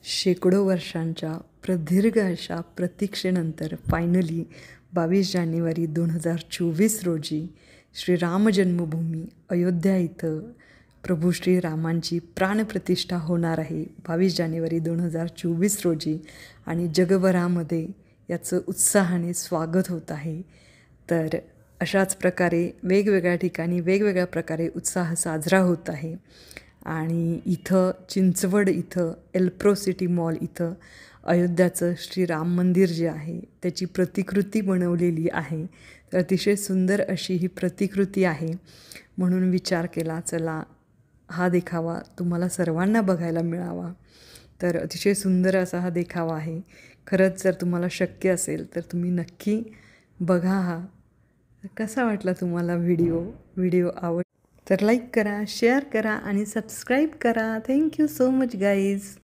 शेकडो वर्षांच्या प्रदीर्घ अशा प्रतीक्षेनंतर फायनली 22 जानेवारी 2024 रोजी श्रीराम जन्मभूमी अयोध्या इथं प्रभू श्रीरामांची प्राणप्रतिष्ठा होणार आहे 22 जानेवारी 2024 रोजी. आणि जगभरामध्ये याचं उत्साहाने स्वागत होत आहे. तर अशाच प्रकारे वेगवेगळ्या ठिकाणी वेगवेगळ्या प्रकारे उत्साह साजरा होत आहे. आणि इथं चिंचवड इथं एल्प्रो सिटी मॉल इथं अयोध्याचं श्रीराम मंदिर जे आहे त्याची प्रतिकृती बनवलेली आहे. तर अतिशय सुंदर अशी ही प्रतिकृती आहे. म्हणून विचार केला चला हा देखावा तुम्हाला सर्वांना बघायला मिळावा. तर अतिशय सुंदर असा हा देखावा आहे. खरंच जर तुम्हाला शक्य असेल तर तुम्ही नक्की बघा हा. कसा वाटला तुम्हाला व्हिडिओ आवड तर लाईक करा, शेअर करा आणि सबस्क्राईब करा. Thank you so much guys.